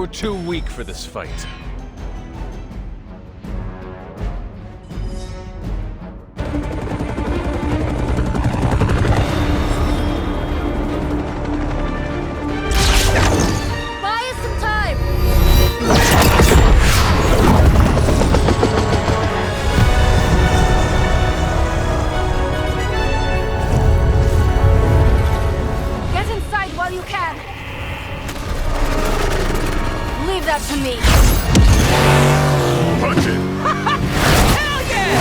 were too weak for this fight. To me. Punch it! Hell yeah!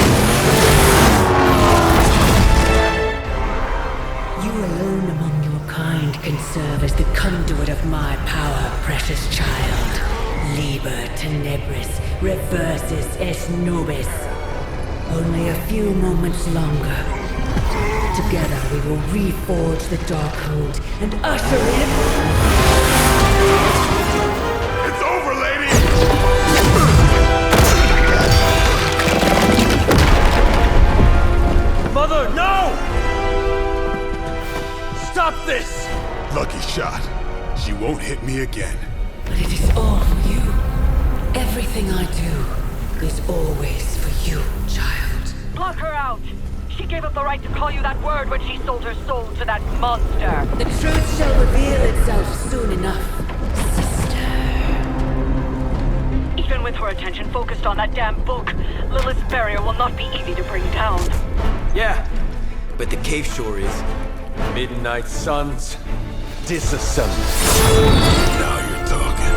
You alone among your kind can serve as the conduit of my power, precious child. Liber tenebris, reversus es nobis. Only a few moments longer. Together we will reforge the Darkhold and usher in... Mother, no! Stop this! Lucky shot. She won't hit me again. But it is all for you. Everything I do is always for you, child. Block her out! She gave up the right to call you that word when she sold her soul to that monster. The truth shall reveal itself soon enough, sister. Even with her attention focused on that damn book, Lilith's barrier will not be easy to bring down. Yeah, but the cave shore is. Midnight suns, disassembled. Now you're talking.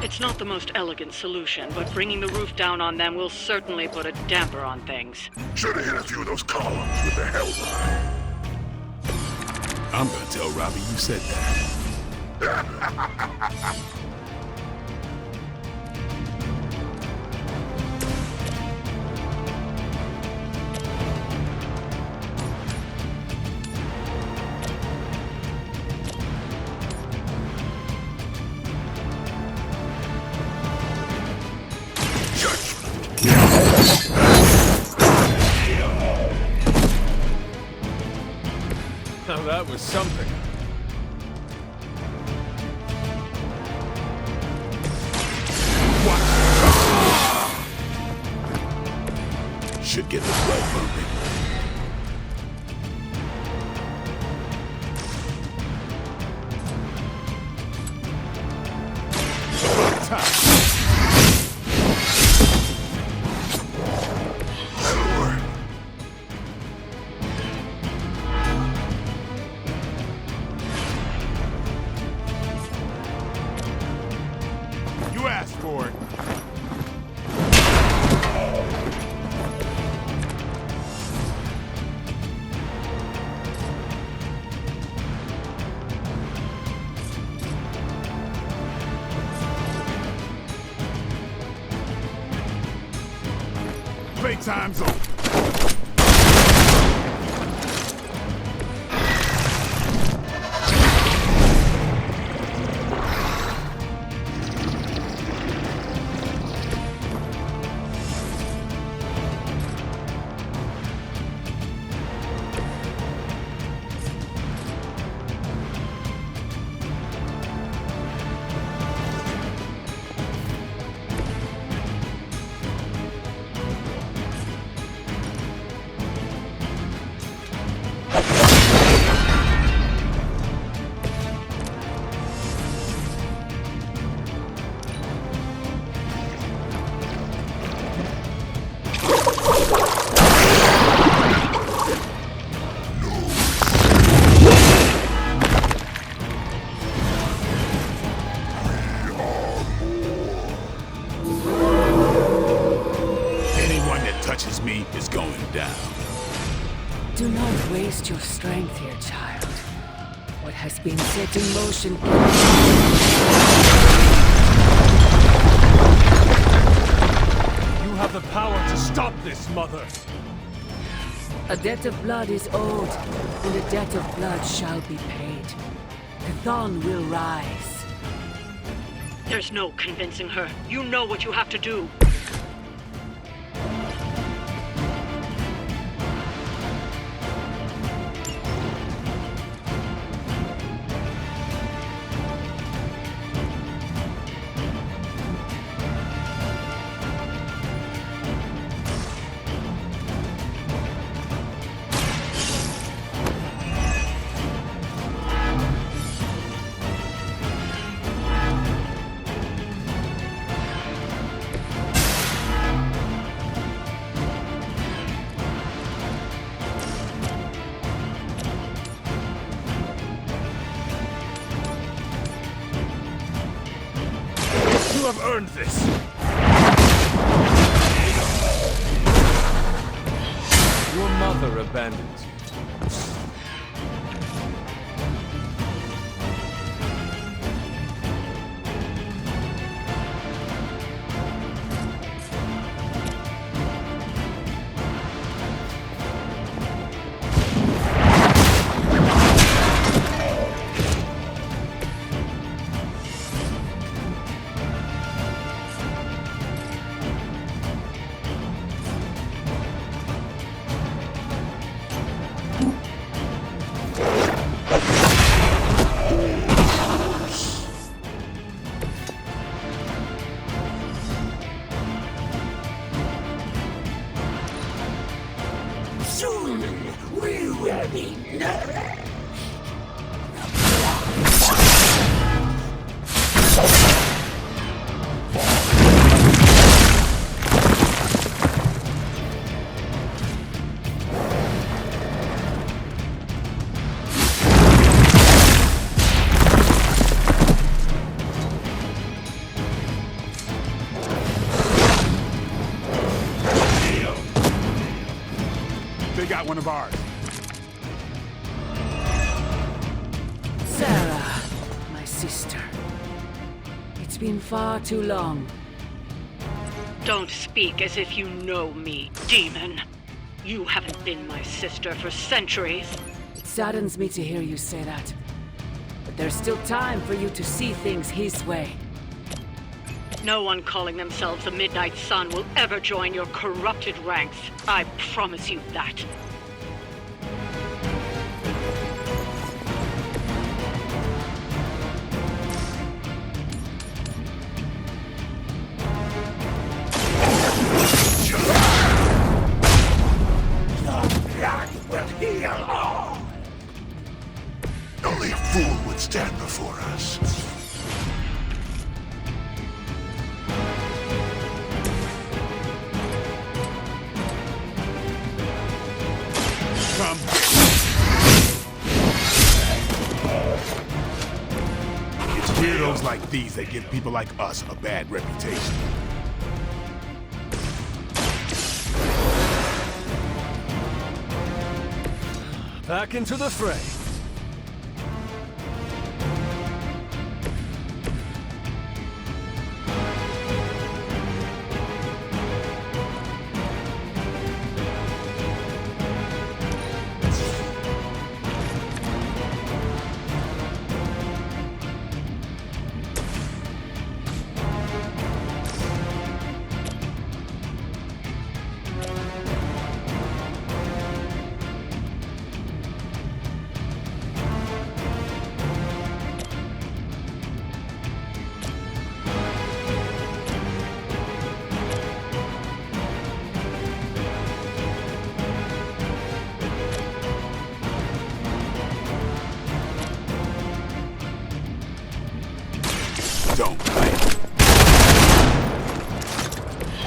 It's not the most elegant solution, but bringing the roof down on them will certainly put a damper on things. Should've hit a few of those columns with the hell rod. I'm gonna tell Robbie you said that. Now that was something. Should get the blood pumping. That'll work. You asked for it. Playtime's over. Touches me is going down. Do not waste your strength here, child. What has been set in motion... You have the power to stop this, Mother! A debt of blood is owed, and a debt of blood shall be paid. Cathon will rise. There's no convincing her. You know what you have to do. You have earned this. Your mother abandons you. Soon we will be nourished. They got one of ours. Sarah, my sister. It's been far too long. Don't speak as if you know me, demon. You haven't been my sister for centuries. It saddens me to hear you say that. But there's still time for you to see things his way. No one calling themselves the Midnight Sun will ever join your corrupted ranks. I promise you that. Blood will heal all. Only a fool would stand before us. Come. It's weirdos like these that give people like us a bad reputation. Back into the fray. Don't play.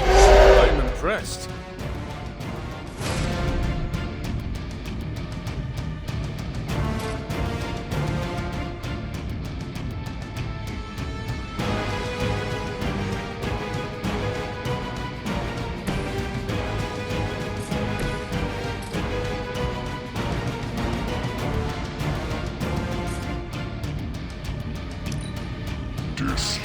I'm impressed. My purpose.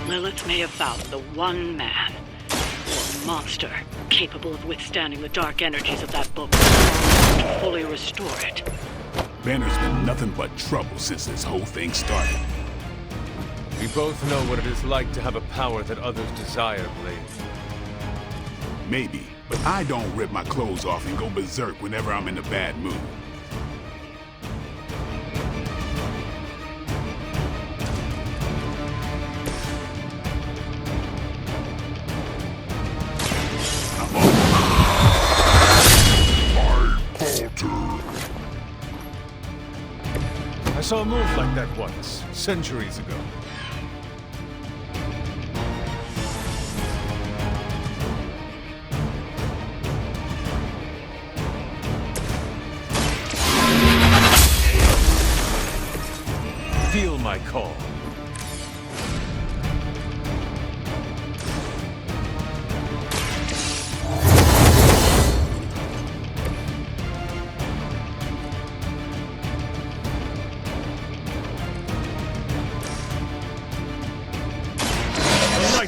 Lilith may have found the one man, or monster, capable of withstanding the dark energies of that book to fully restore it. Banner's been nothing but trouble since this whole thing started. We both know what it is like to have a power that others desire, Blade. Maybe, but I don't rip my clothes off and go berserk whenever I'm in a bad mood. I saw a move like that once, centuries ago. Feel my call.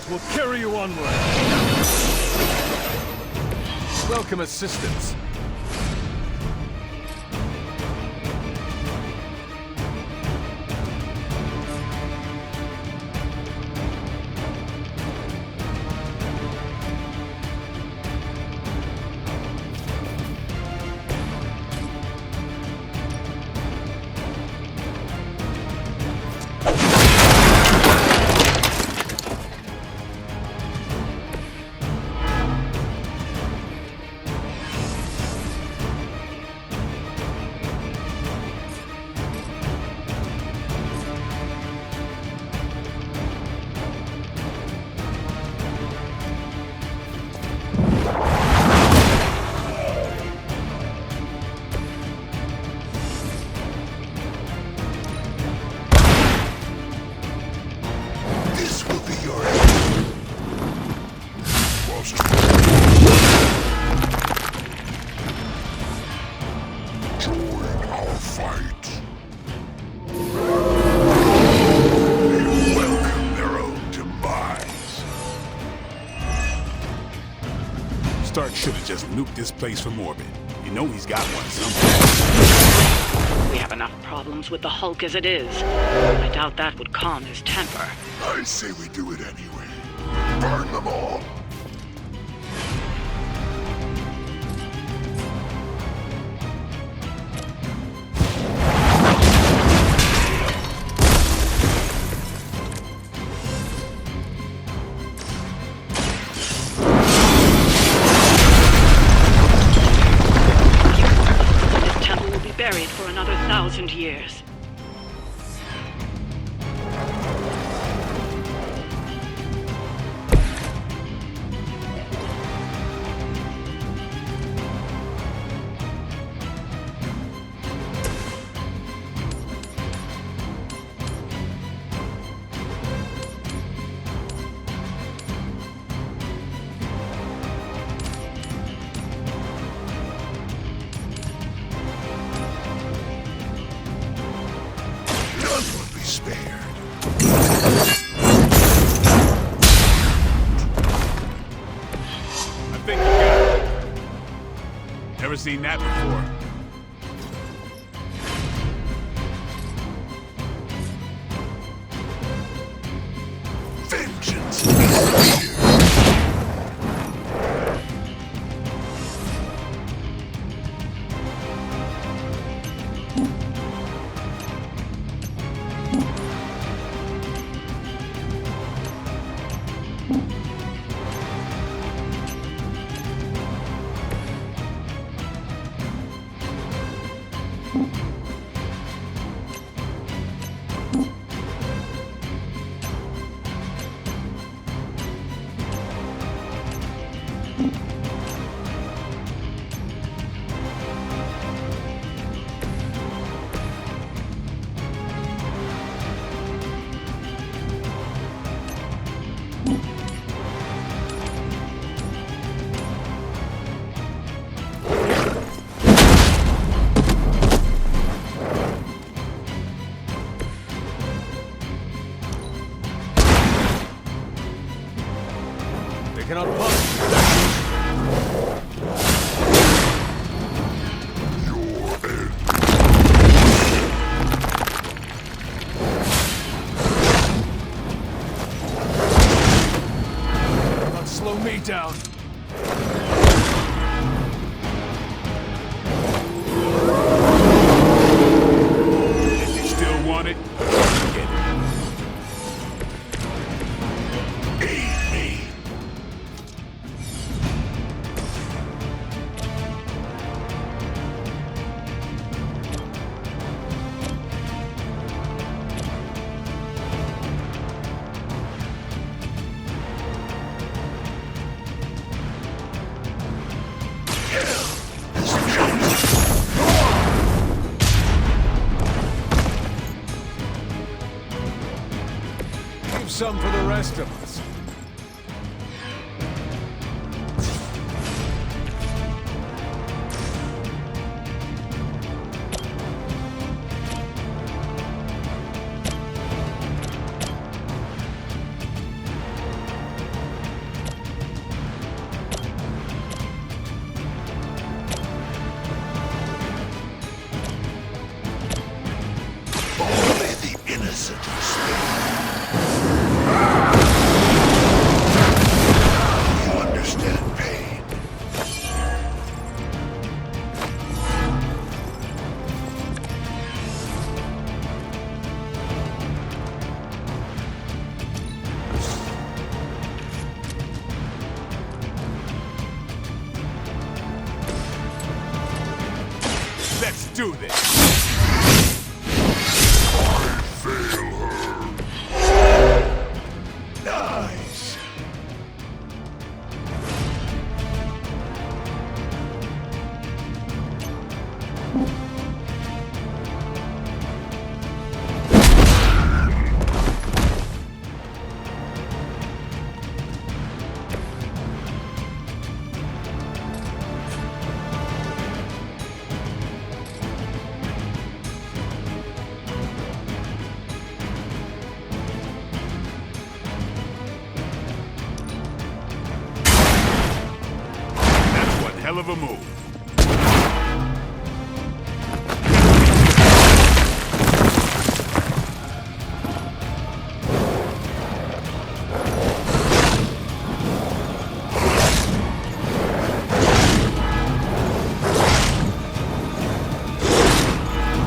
Will carry you onward. Welcome assistance. Should have just nuked this place from orbit. You know he's got one somewhere. We have enough problems with the Hulk as it is. I doubt that would calm his temper. I say we do it anyway. Burn them all. Buried for another 1,000 years. Never seen that before. Vengeance! cannot possibly. Not slow me down. If you still want it, get it. Aid me. Leave some for the rest of us. Only the innocent are spared. You understand pain. Let's do this. Nice. That's one hell of a move.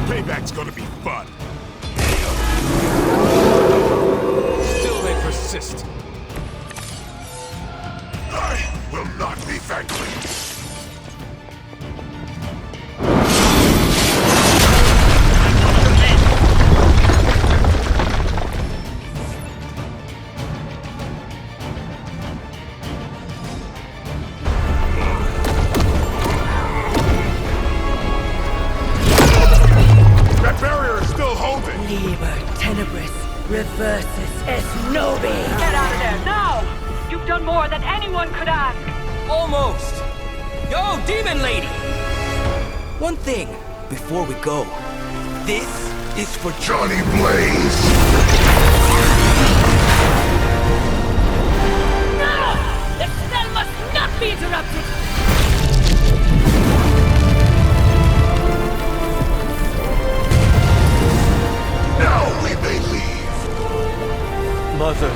Payback's gonna be fun. Still they persist. I will not be thankful. That barrier is still holding. Liber tenebris reversus es nobi. Get out of there, now! You've done more than anyone could ask! Almost! Yo, Demon Lady! One thing, before we go. This is for Johnny Blaze. No! The spell must not be interrupted! Now we may leave. Mother.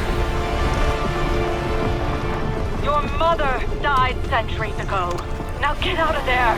Your mother died centuries ago. Now get out of there!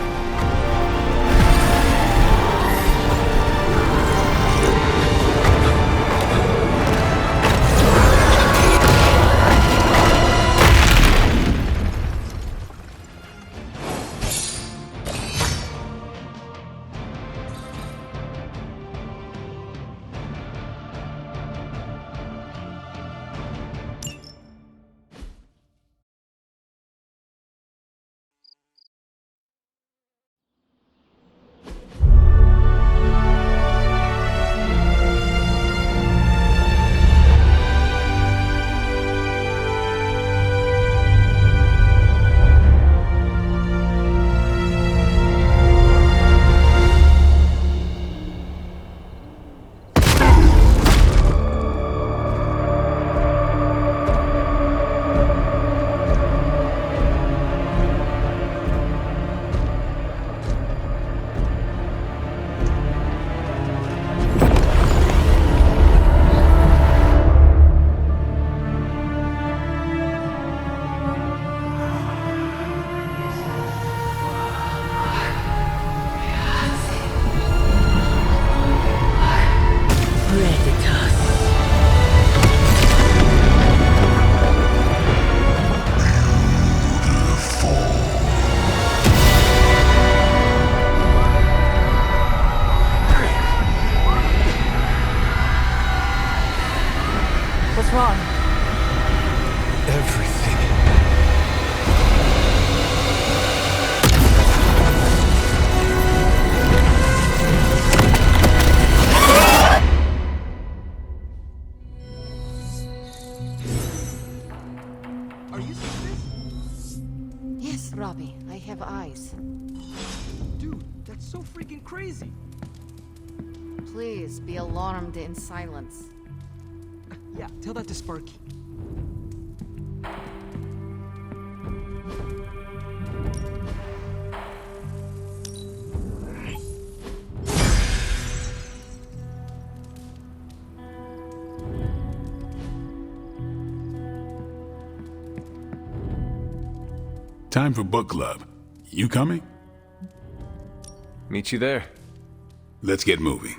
everything. Are you serious? Yes, Robbie, I have eyes. Dude, that's so freaking crazy. Please be alarmed in silence. Yeah, tell that to Sparky. Time for book club. You coming? Meet you there. Let's get moving.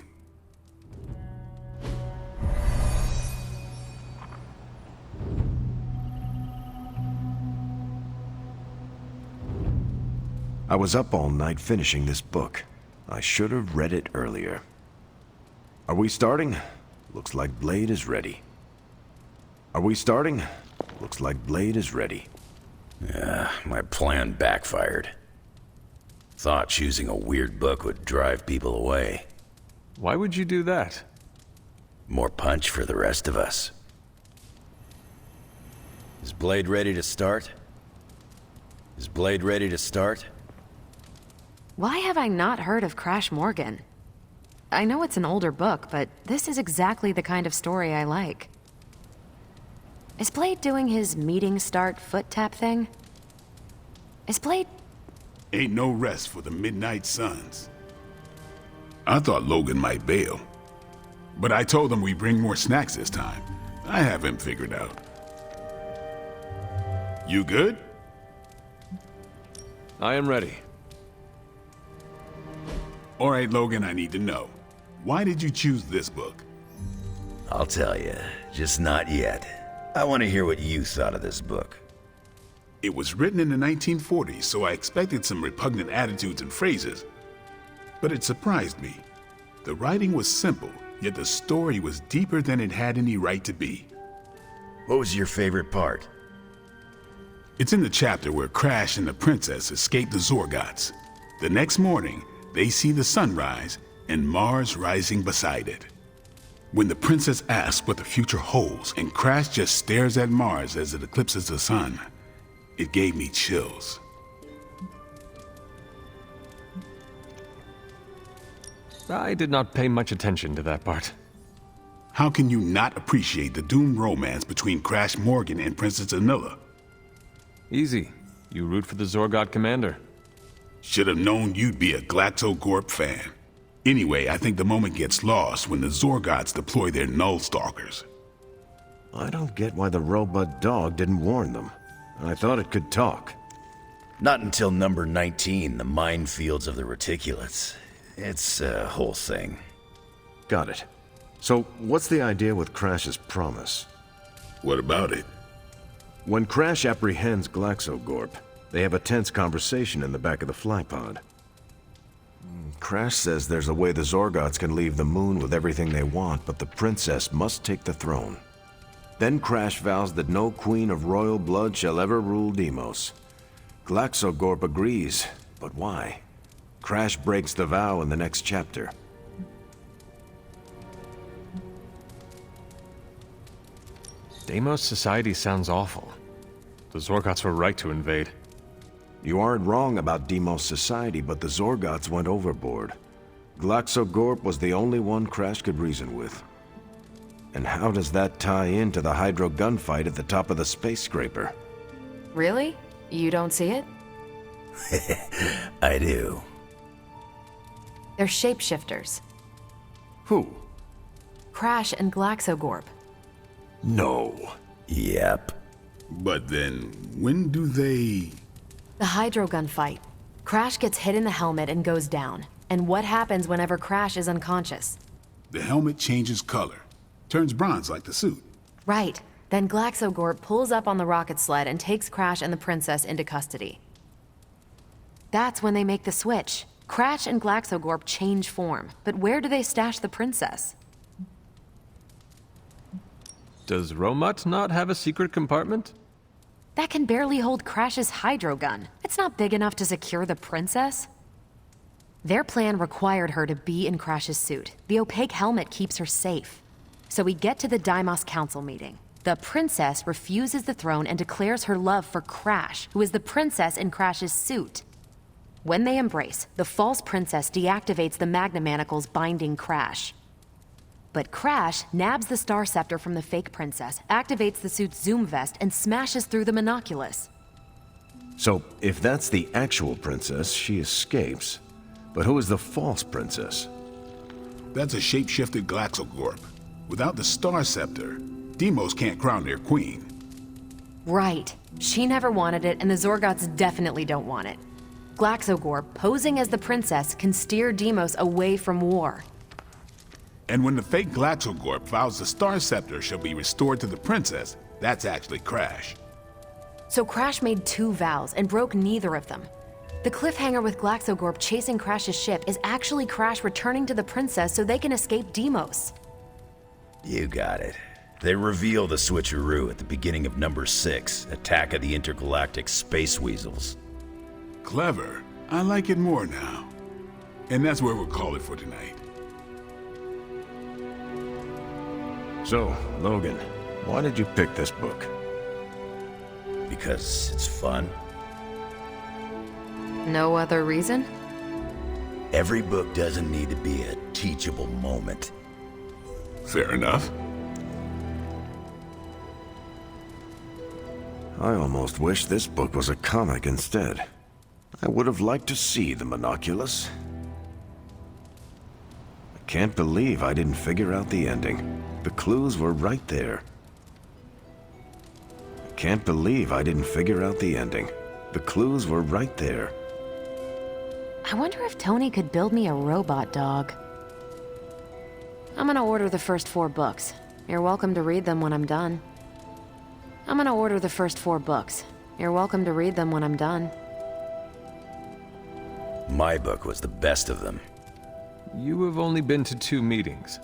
I was up all night finishing this book. I should have read it earlier. Are we starting? Looks like Blade is ready. Are we starting? Looks like Blade is ready. My plan backfired. Thought choosing a weird book would drive people away. Why would you do that? More punch for the rest of us. Is Blade ready to start? Is Blade ready to start? Why have I not heard of Crash Morgan? I know it's an older book, but this is exactly the kind of story I like. Is Blade doing his meeting start foot tap thing? Is Blade... Ain't no rest for the Midnight Suns. I thought Logan might bail, but I told him we bring more snacks this time. I have him figured out. You good? I am ready. All right, Logan, I need to know. Why did you choose this book? I'll tell you, just not yet. I want to hear what you thought of this book. It was written in the 1940s, so I expected some repugnant attitudes and phrases. But it surprised me. The writing was simple, yet the story was deeper than it had any right to be. What was your favorite part? It's in the chapter where Crash and the princess escape the Zorgots. The next morning, they see the sun rise and Mars rising beside it. When the princess asks what the future holds and Crash just stares at Mars as it eclipses the sun, it gave me chills. I did not pay much attention to that part. How can you not appreciate the doomed romance between Crash Morgan and Princess Anilla? Easy. You root for the Zorgot commander. Should have known you'd be a Glaxogorp fan. Anyway, I think the moment gets lost when the Zorgots deploy their Null Stalkers. I don't get why the robot dog didn't warn them. I thought it could talk. Not until number 19, the minefields of the reticulates. It's a whole thing. Got it. So, what's the idea with Crash's promise? What about it? When Crash apprehends Glaxogorp, they have a tense conversation in the back of the flypod. Crash says there's a way the Zorgots can leave the moon with everything they want, but the princess must take the throne. Then Crash vows that no queen of royal blood shall ever rule Deimos. Glaxogorp agrees, but why? Crash breaks the vow in the next chapter. Deimos society sounds awful. The Zorgots were right to invade. You aren't wrong about Deimos society, but the Zorgots went overboard. Glaxogorp was the only one Crash could reason with. And how does that tie into the Hydro gunfight at the top of the space scraper? Really? You don't see it? I do. They're shapeshifters. Who? Crash and Glaxogorp. No. Yep. But then, when do they... The Hydro gunfight. Crash gets hit in the helmet and goes down. And what happens whenever Crash is unconscious? The helmet changes color. Turns bronze like the suit. Right. Then Glaxogorp pulls up on the rocket sled and takes Crash and the princess into custody. That's when they make the switch. Crash and Glaxogorp change form. But where do they stash the princess? Does Romut not have a secret compartment? That can barely hold Crash's hydro gun. It's not big enough to secure the princess. Their plan required her to be in Crash's suit. The opaque helmet keeps her safe. So we get to the Deimos Council meeting. The princess refuses the throne and declares her love for Crash, who is the princess in Crash's suit. When they embrace, the false princess deactivates the Magna Manacles binding Crash. But Crash nabs the Star Scepter from the fake princess, activates the suit's zoom vest, and smashes through the monoculus. So, if that's the actual princess, she escapes. But who is the false princess? That's a shape-shifted Glaxogorp. Without the Star Scepter, Deimos can't crown their queen. Right. She never wanted it, and the Zorgots definitely don't want it. Glaxogorp, posing as the princess, can steer Deimos away from war. And when the fake Glaxogorp vows the Star Scepter shall be restored to the princess, that's actually Crash. So Crash made 2 vows and broke neither of them. The cliffhanger with Glaxogorp chasing Crash's ship is actually Crash returning to the princess so they can escape Deimos. You got it. They reveal the switcheroo at the beginning of number 6, Attack of the Intergalactic Space Weasels. Clever. I like it more now. And that's where we'll call it for tonight. So, Logan, why did you pick this book? Because it's fun. No other reason? Every book doesn't need to be a teachable moment. Fair enough. I almost wish this book was a comic instead. I would have liked to see the monoculus. I can't believe I didn't figure out the ending. The clues were right there. I can't believe I didn't figure out the ending. The clues were right there. I wonder if Tony could build me a robot dog. I'm gonna order the first 4 books. You're welcome to read them when I'm done. I'm gonna order the first 4 books. You're welcome to read them when I'm done. My book was the best of them. You have only been to 2 meetings.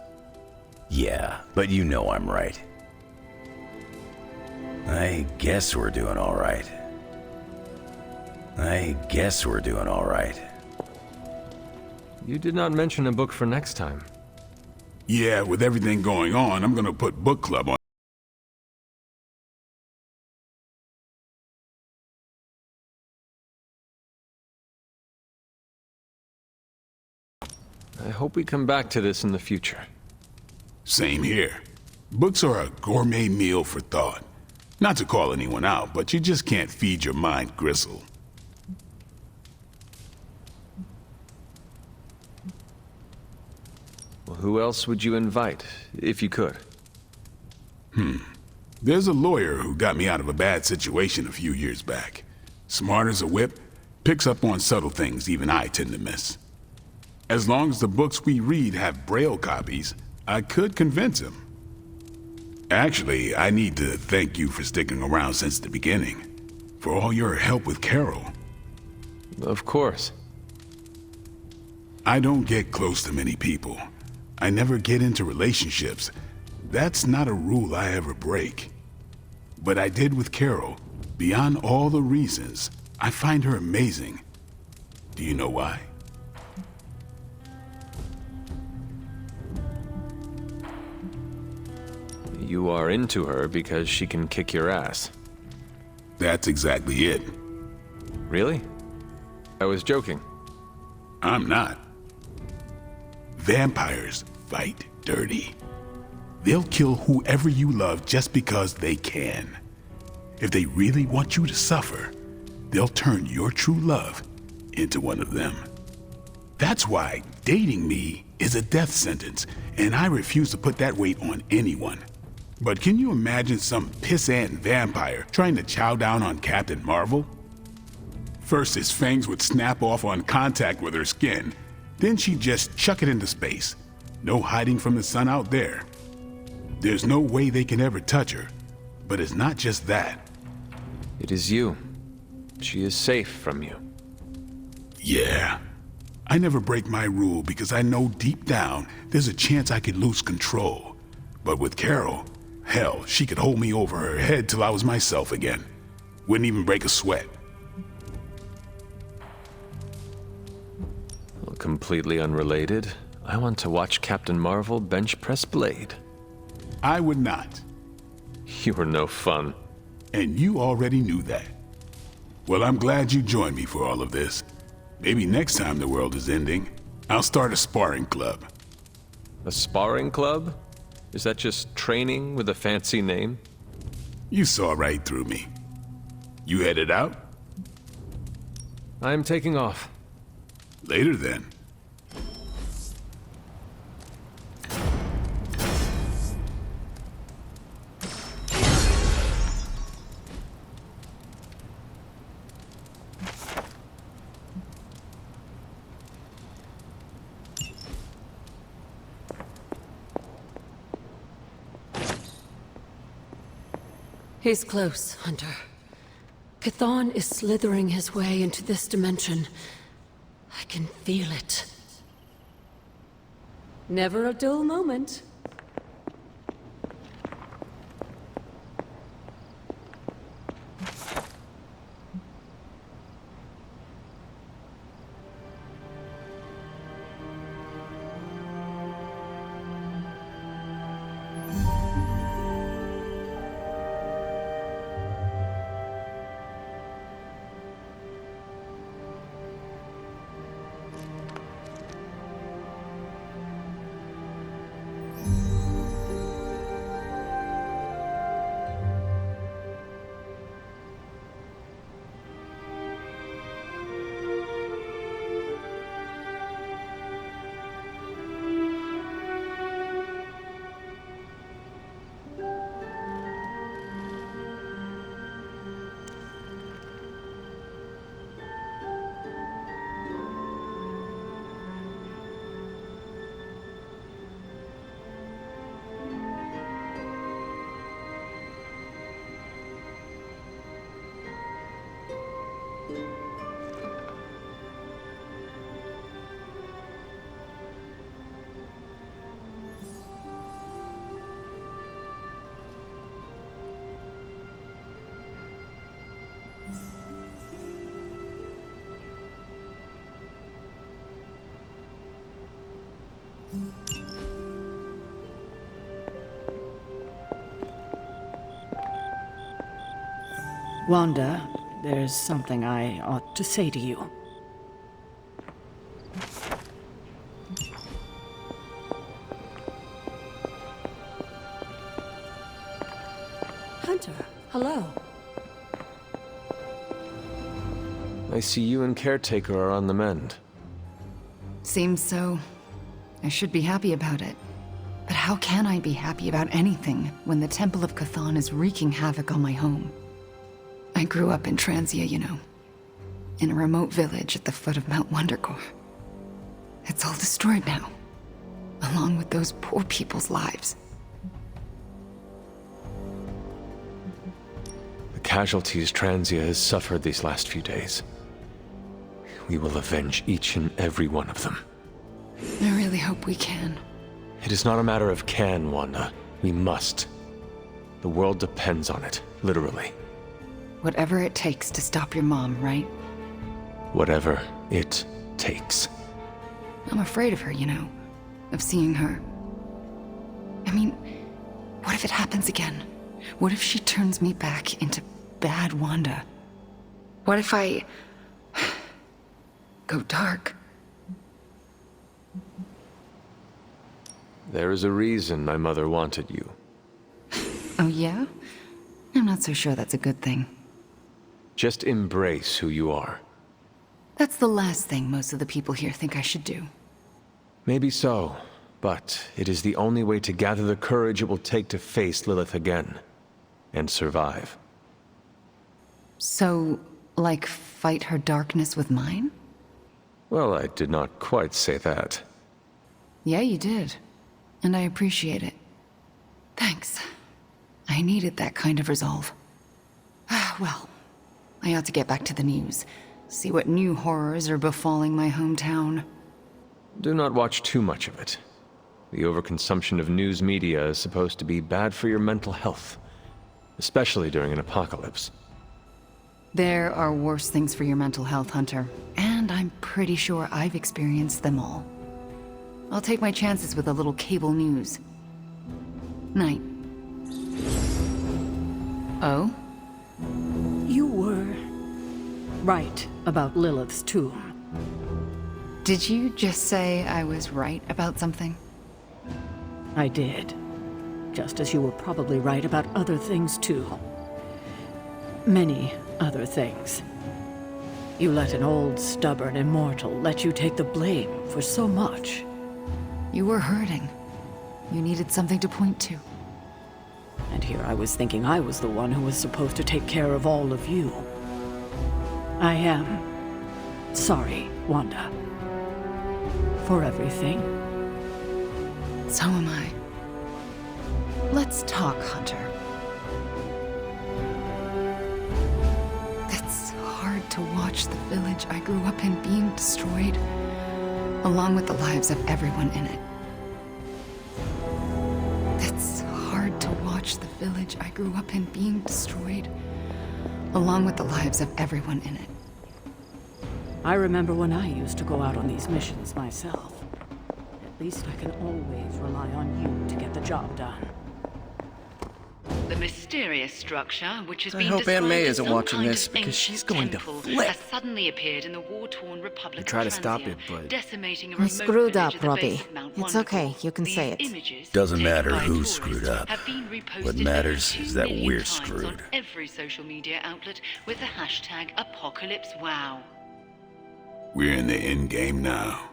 Yeah, but you know I'm right. I guess we're doing all right. I guess we're doing all right. You did not mention a book for next time. Yeah, with everything going on, I'm gonna put book club on. I hope we come back to this in the future. Same here. Books are a gourmet meal for thought. Not to call anyone out, but you just can't feed your mind gristle. Well, who else would you invite, if you could? There's a lawyer who got me out of a bad situation a few years back. Smart as a whip, picks up on subtle things even I tend to miss. As long as the books we read have Braille copies, I could convince him. Actually, I need to thank you for sticking around since the beginning. For all your help with Carol. Of course. I don't get close to many people. I never get into relationships. That's not a rule I ever break. But I did with Carol. Beyond all the reasons, I find her amazing. Do you know why? You are into her because she can kick your ass. That's exactly it. Really? I was joking. I'm not. Vampires fight dirty. They'll kill whoever you love just because they can. If they really want you to suffer, they'll turn your true love into one of them. That's why dating me is a death sentence, and I refuse to put that weight on anyone. But can you imagine some pissant vampire trying to chow down on Captain Marvel? First, his fangs would snap off on contact with her skin. Then she'd just chuck it into space. No hiding from the sun out there. There's no way they can ever touch her. But it's not just that. It is you. She is safe from you. Yeah. I never break my rule because I know deep down there's a chance I could lose control. But with Carol, hell, she could hold me over her head till I was myself again. Wouldn't even break a sweat. Well, completely unrelated, I want to watch Captain Marvel bench press Blade. I would not. You were no fun. And you already knew that. Well, I'm glad you joined me for all of this. Maybe next time the world is ending, I'll start a sparring club. A sparring club? Is that just training with a fancy name? You saw right through me. You headed out? I'm taking off. Later then. He's close, Hunter. Cathon is slithering his way into this dimension. I can feel it. Never a dull moment. Wanda, there's something I ought to say to you. Hunter, hello. I see you and Caretaker are on the mend. Seems so. I should be happy about it. But how can I be happy about anything when the Temple of Cathon is wreaking havoc on my home? I grew up in Transia, you know. In a remote village at the foot of Mount Wondergore. It's all destroyed now. Along with those poor people's lives. The casualties Transia has suffered these last few days. We will avenge each and every one of them. I really hope we can. It is not a matter of can, Wanda. We must. The world depends on it, literally. Whatever it takes to stop your mom, right? Whatever it takes. I'm afraid of her, you know. Of seeing her. I mean, what if it happens again? What if she turns me back into bad Wanda? What if I go dark? There is a reason my mother wanted you. Oh yeah? I'm not so sure that's a good thing. Just embrace who you are. That's the last thing most of the people here think I should do. Maybe so, but it is the only way to gather the courage it will take to face Lilith again. And survive. So, like, fight her darkness with mine? Well, I did not quite say that. Yeah, you did. And I appreciate it. Thanks. I needed that kind of resolve. Well, I ought to get back to the news. See what new horrors are befalling my hometown. Do not watch too much of it. The overconsumption of news media is supposed to be bad for your mental health. Especially during an apocalypse. There are worse things for your mental health, Hunter. And I'm pretty sure I've experienced them all. I'll take my chances with a little cable news. Night. Oh? You were right about Lilith's tomb. Did you just say I was right about something? I did. Just as you were probably right about other things, too. Many other things. You let an old, stubborn immortal let you take the blame for so much. You were hurting. You needed something to point to. And here I was thinking I was the one who was supposed to take care of all of you. I am sorry, Wanda. For everything. So am I. Let's talk, Hunter. It's hard to watch the village I grew up in being destroyed, along with the lives of everyone in it. It's hard to watch the village I grew up in being destroyed, along with the lives of everyone in it. I remember when I used to go out on these missions myself. At least I can always rely on you to get the job done. The mysterious structure, which has I been hope Aunt May described as isn't some watching kind this, of because she's ancient going to temple, flip. has suddenly appeared in the war-torn Republic I try to of stop Francia, it, but decimating a I remote screwed village up, at the base Robbie. of Mount It's Wonderful. okay, you can These say it. images, Doesn't taken matter by who tourists, screwed up. have been reposted What over matters 2 is that million we're times screwed. on every social media outlet with the hashtag #ApocalypseWow. We're in the end game now.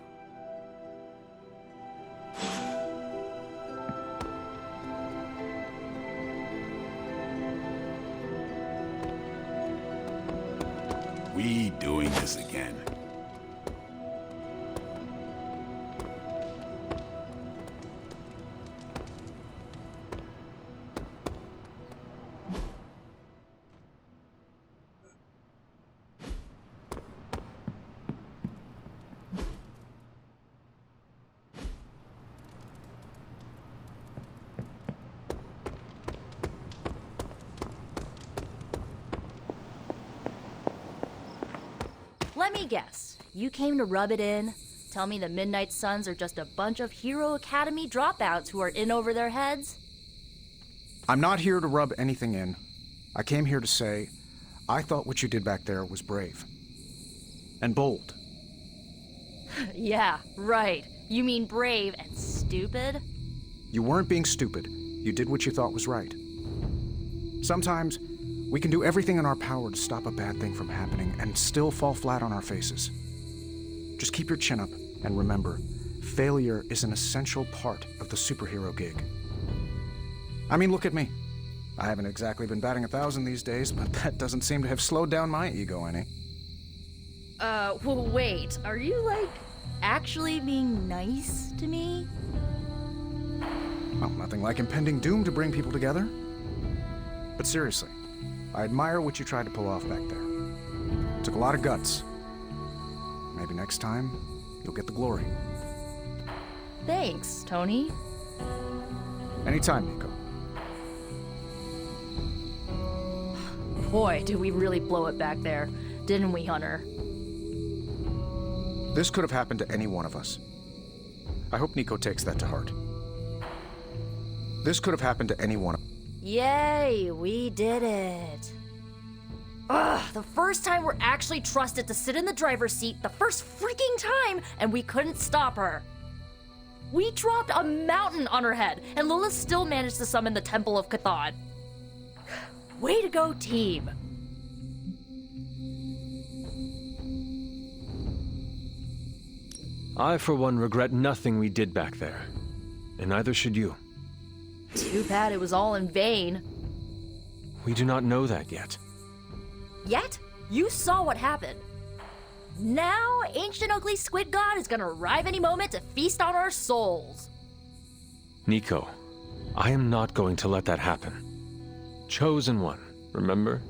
We doing this again. Let me guess. You came to rub it in? Tell me the Midnight Suns are just a bunch of Hero Academy dropouts who are in over their heads? I'm not here to rub anything in. I came here to say, I thought what you did back there was brave. And bold. Yeah, right. You mean brave and stupid? You weren't being stupid. You did what you thought was right. Sometimes, we can do everything in our power to stop a bad thing from happening and still fall flat on our faces. Just keep your chin up and remember, failure is an essential part of the superhero gig. I mean, look at me. I haven't exactly been batting 1,000 these days, but that doesn't seem to have slowed down my ego any. Well, wait. Are you, like, actually being nice to me? Well, nothing like impending doom to bring people together. But seriously, I admire what you tried to pull off back there. It took a lot of guts. Maybe next time, you'll get the glory. Thanks, Tony. Anytime, Nico. Boy, did we really blow it back there, didn't we, Hunter? This could have happened to any one of us. I hope Nico takes that to heart. This could have happened to any one of us. Yay, we did it. Ugh, the first time we're actually trusted to sit in the driver's seat, the first freaking time, and we couldn't stop her. We dropped a mountain on her head, and Lilith still managed to summon the Temple of Cathon. Way to go, team. I, for one, regret nothing we did back there. And neither should you. Too bad it was all in vain. We do not know that yet. Yet, you saw what happened. Now, Ancient Ugly Squid God is gonna arrive any moment to feast on our souls. Nico, I am not going to let that happen. Chosen one, remember?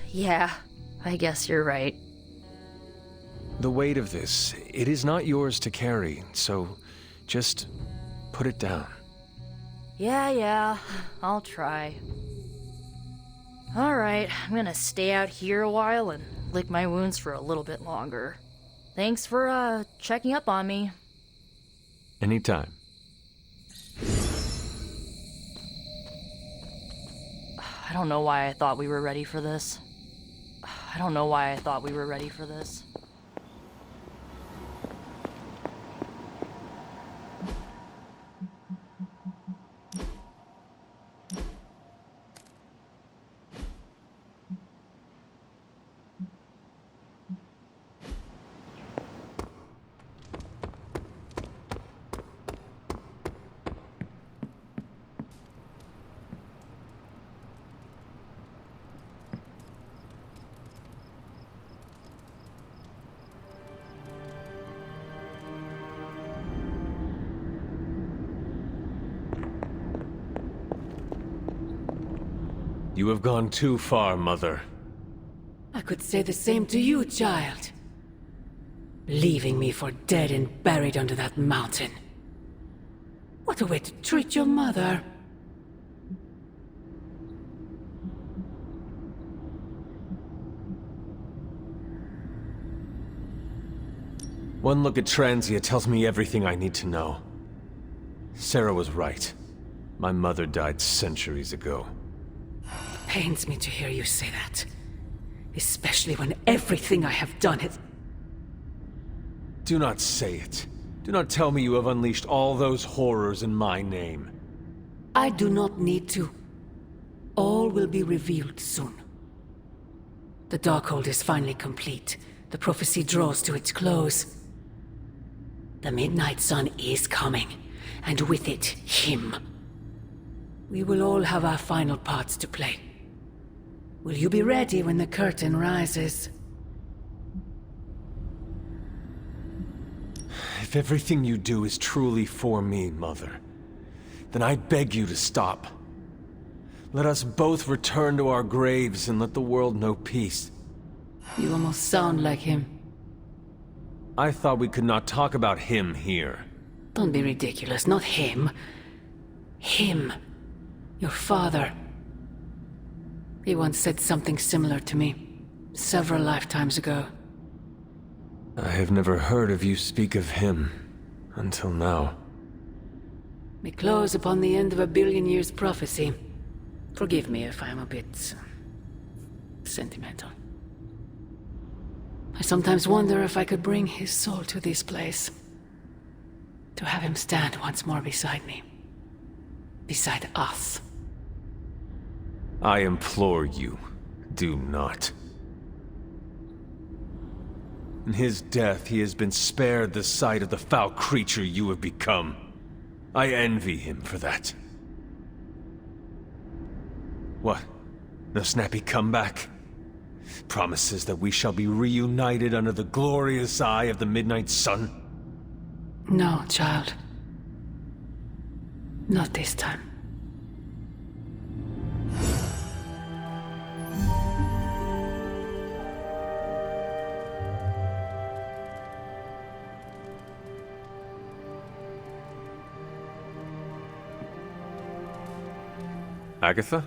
Yeah, I guess you're right. The weight of this, it is not yours to carry, so just put it down. Yeah, I'll try. All right. Alright, I'm gonna stay out here a while and lick my wounds for a little bit longer. Thanks for, checking up on me. Anytime. I don't know why I thought we were ready for this. I don't know why I thought we were ready for this. You have gone too far, Mother. I could say the same to you, child. Leaving me for dead and buried under that mountain. What a way to treat your mother. One look at Transia tells me everything I need to know. Sarah was right. My mother died centuries ago. Pains me to hear you say that. Especially when everything I have done has... Do not say it. Do not tell me you have unleashed all those horrors in my name. I do not need to. All will be revealed soon. The Darkhold is finally complete. The prophecy draws to its close. The Midnight Sun is coming, and with it, him. We will all have our final parts to play. Will you be ready when the curtain rises? If everything you do is truly for me, Mother, then I beg you to stop. Let us both return to our graves and let the world know peace. You almost sound like him. I thought we could not talk about him here. Don't be ridiculous, not him. Him. Your father. He once said something similar to me, several lifetimes ago. I have never heard of you speak of him, until now. We close upon the end of a billion years prophecy. Forgive me if I'm a bit... sentimental. I sometimes wonder if I could bring his soul to this place. To have him stand once more beside me. Beside us. I implore you, do not. In his death, he has been spared the sight of the foul creature you have become. I envy him for that. What? No snappy comeback? Promises that we shall be reunited under the glorious eye of the Midnight Sun? No, child. Not this time. Agatha?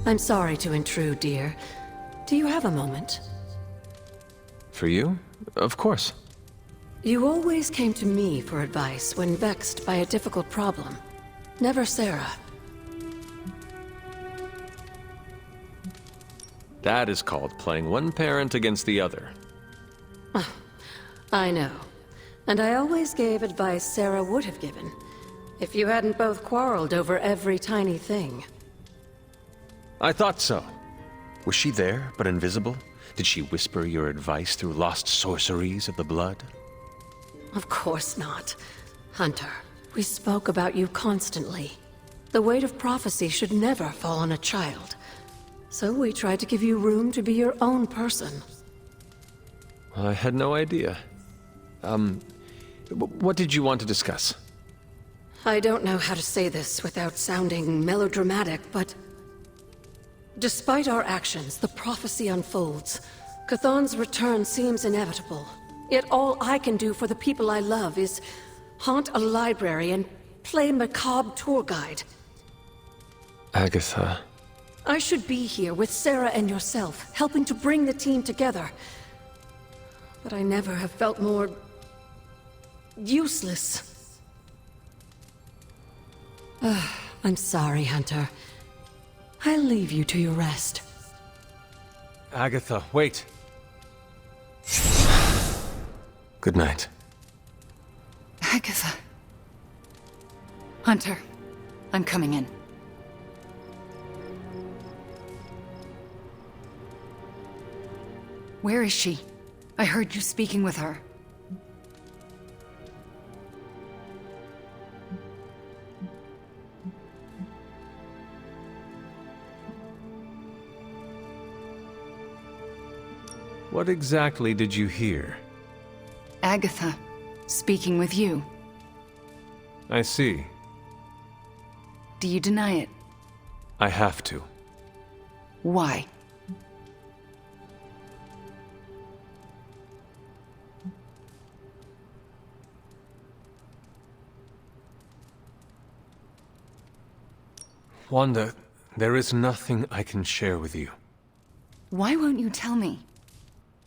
I'm sorry to intrude, dear. Do you have a moment? For you? Of course. You always came to me for advice when vexed by a difficult problem. Never Sarah. That is called playing one parent against the other. I know. And I always gave advice Sarah would have given, if you hadn't both quarreled over every tiny thing. I thought so. Was she there, but invisible? Did she whisper your advice through lost sorceries of the blood? Of course not. Hunter, we spoke about you constantly. The weight of prophecy should never fall on a child. So we tried to give you room to be your own person. I had no idea. What did you want to discuss? I don't know how to say this without sounding melodramatic, but... despite our actions, the prophecy unfolds. Cathon's return seems inevitable. Yet all I can do for the people I love is haunt a library and play macabre tour guide. Agatha. I should be here with Sarah and yourself, helping to bring the team together. But I never have felt more... useless. I'm sorry, Hunter. I'll leave you to your rest. Agatha, wait. Good night. Agatha. Hunter, I'm coming in. Where is she? I heard you speaking with her. What exactly did you hear? Agatha, speaking with you. I see. Do you deny it? I have to. Why? Wanda, there is nothing I can share with you. Why won't you tell me?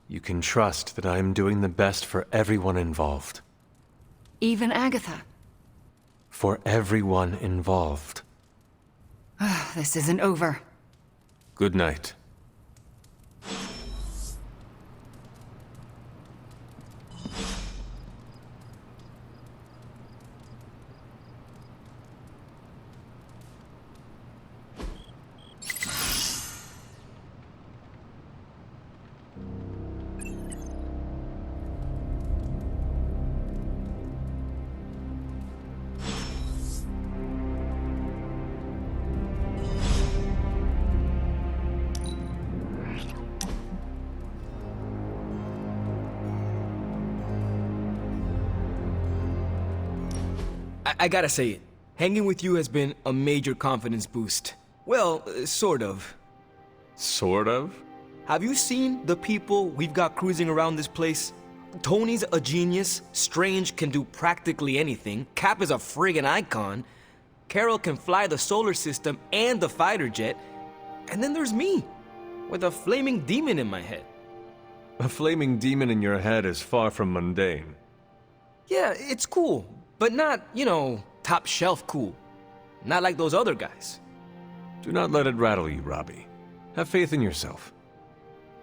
You can trust that I am doing the best for everyone involved. Even Agatha? For everyone involved. This isn't over. Good night. I gotta say it. Hanging with you has been a major confidence boost. Well, sort of. Sort of? Have you seen the people we've got cruising around this place? Tony's a genius, Strange can do practically anything, Cap is a friggin' icon, Carol can fly the solar system and the fighter jet, and then there's me, with a flaming demon in my head. A flaming demon in your head is far from mundane. Yeah, it's cool, but not, you know, top shelf cool. Not like those other guys. Do not let it rattle you, Robbie. Have faith in yourself.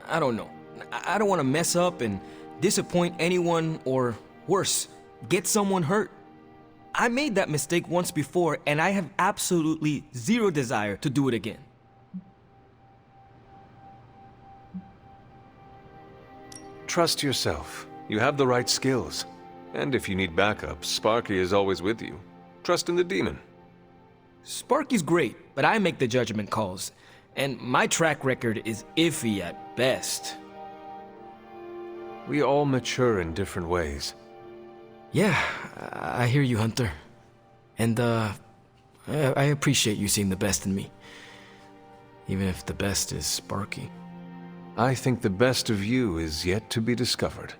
I don't know. I don't want to mess up and disappoint anyone or, worse, get someone hurt. I made that mistake once before and I have absolutely zero desire to do it again. Trust yourself. You have the right skills. And if you need backup, Sparky is always with you. Trust in the demon. Sparky's great, but I make the judgment calls. And my track record is iffy at best. We all mature in different ways. Yeah, I hear you, Hunter. And, I appreciate you seeing the best in me. Even if the best is Sparky. I think the best of you is yet to be discovered.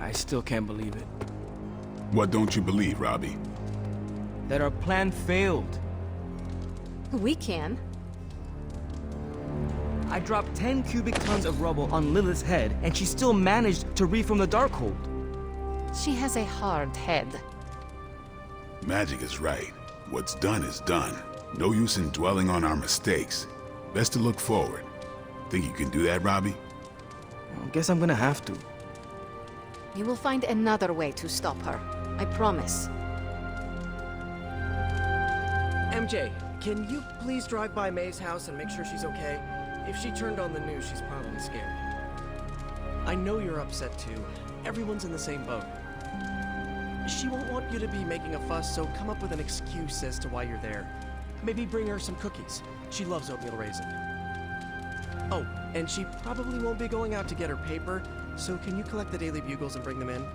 I still can't believe it. What don't you believe, Robbie? That our plan failed. We can. I dropped 10 cubic tons of rubble on Lilith's head, and she still managed to reform the Darkhold. She has a hard head. Magic is right. What's done is done. No use in dwelling on our mistakes. Best to look forward. Think you can do that, Robbie? I guess I'm gonna have to. We will find another way to stop her. I promise. MJ, can you please drive by May's house and make sure she's okay? If she turned on the news, she's probably scared. I know you're upset too. Everyone's in the same boat. She won't want you to be making a fuss, so come up with an excuse as to why you're there. Maybe bring her some cookies. She loves oatmeal raisin. Oh, and she probably won't be going out to get her paper, so can you collect the Daily Bugles and bring them in?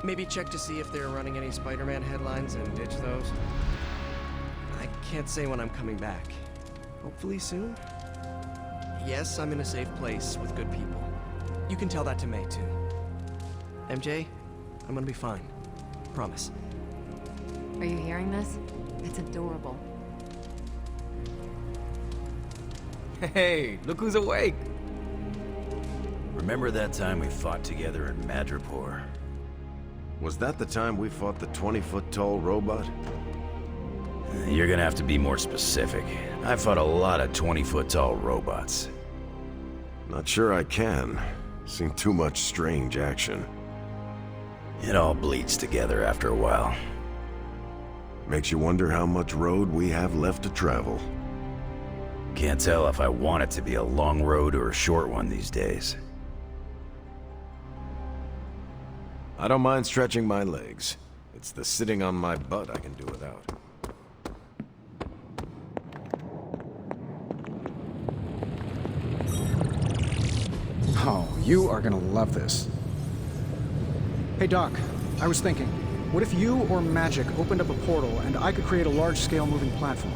Maybe check to see if they're running any Spider-Man headlines and ditch those. I can't say when I'm coming back. Hopefully soon? Yes, I'm in a safe place with good people. You can tell that to May, too. MJ, I'm gonna be fine. Promise. Are you hearing this? It's adorable. Hey, look who's awake! Remember that time we fought together in Madripoor? Was that the time we fought the 20-foot-tall robot? You're gonna have to be more specific. I fought a lot of 20-foot-tall robots. Not sure I can. Seen too much strange action. It all bleeds together after a while. Makes you wonder how much road we have left to travel. Can't tell if I want it to be a long road or a short one these days. I don't mind stretching my legs. It's the sitting on my butt I can do without. Oh, you are gonna love this. Hey Doc, I was thinking, what if you or magic opened up a portal and I could create a large-scale moving platform?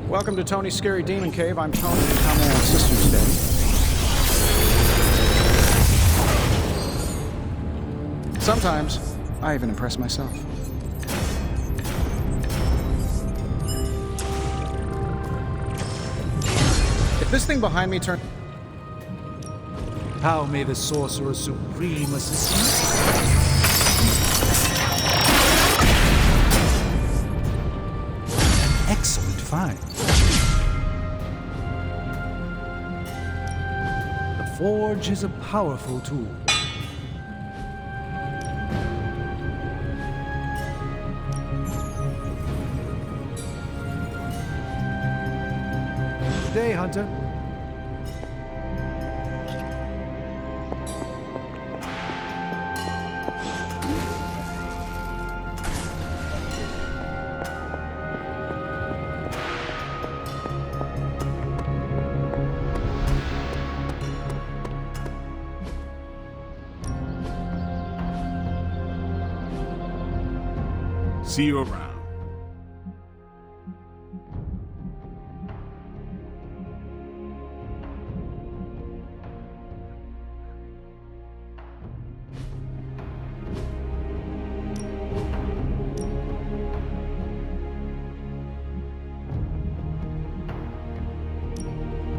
Welcome to Tony's Scary Demon Cave. I'm Tony, and how may I assist you today? Sometimes, I even impress myself. If this thing behind me turns... How may the Sorcerer Supreme assist you? Excellent find. The Forge is a powerful tool. Good day, Hunter. See you around.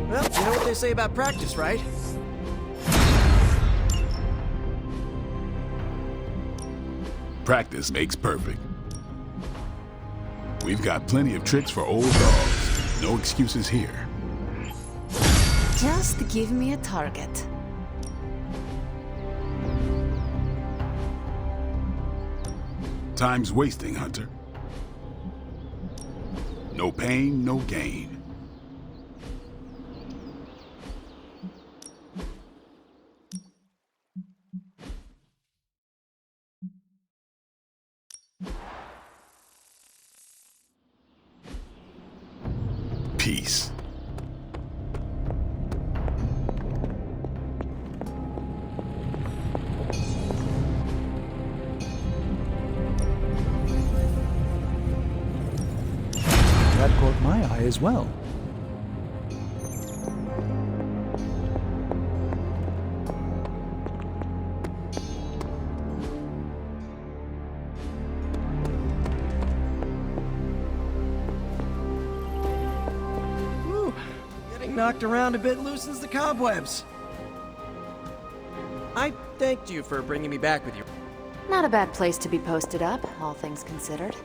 Well, you know what they say about practice, right? Practice makes perfect. We've got plenty of tricks for old dogs. No excuses here. Just give me a target. Time's wasting, Hunter. No pain, no gain. Peace. That caught my eye as well. Whew. Getting knocked around a bit loosens the cobwebs. I thanked you for bringing me back with you. Not a bad place to be posted up, all things considered.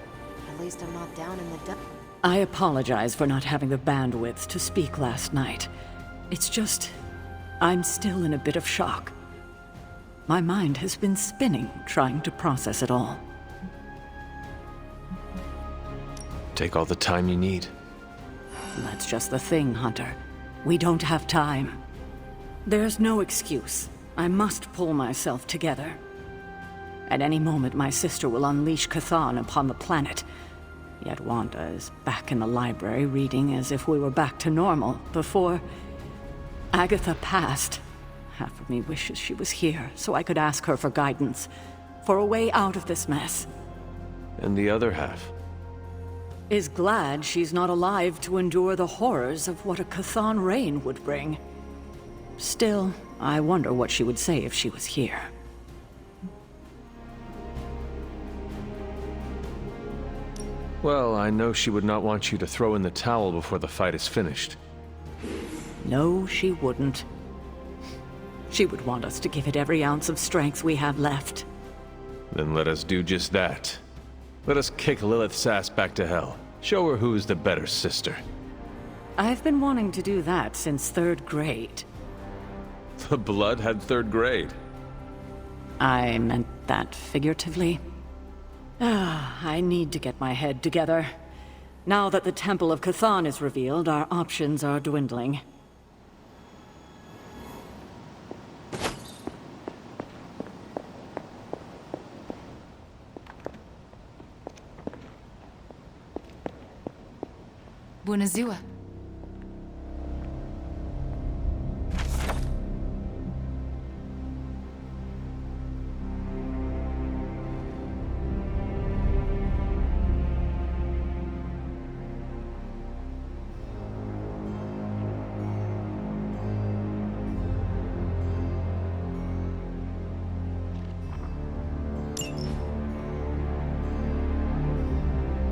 At least I'm not down in the dump. I apologize for not having the bandwidth to speak last night. It's just, I'm still in a bit of shock. My mind has been spinning, trying to process it all. Take all the time you need. That's just the thing, Hunter. We don't have time. There's no excuse. I must pull myself together. At any moment, my sister will unleash Cathon upon the planet. Yet Wanda is back in the library reading as if we were back to normal before Agatha passed. Half of me wishes she was here so I could ask her for guidance, for a way out of this mess. And the other half? Is glad she's not alive to endure the horrors of what a Cathon reign would bring. Still, I wonder what she would say if she was here. Well, I know she would not want you to throw in the towel before the fight is finished. No, she wouldn't. She would want us to give it every ounce of strength we have left. Then let us do just that. Let us kick Lilith's ass back to hell. Show her who's the better sister. I've been wanting to do that since 3rd grade. The blood had 3rd grade. I meant that figuratively. I need to get my head together. Now that the Temple of Cathon is revealed, our options are dwindling. Bună ziua.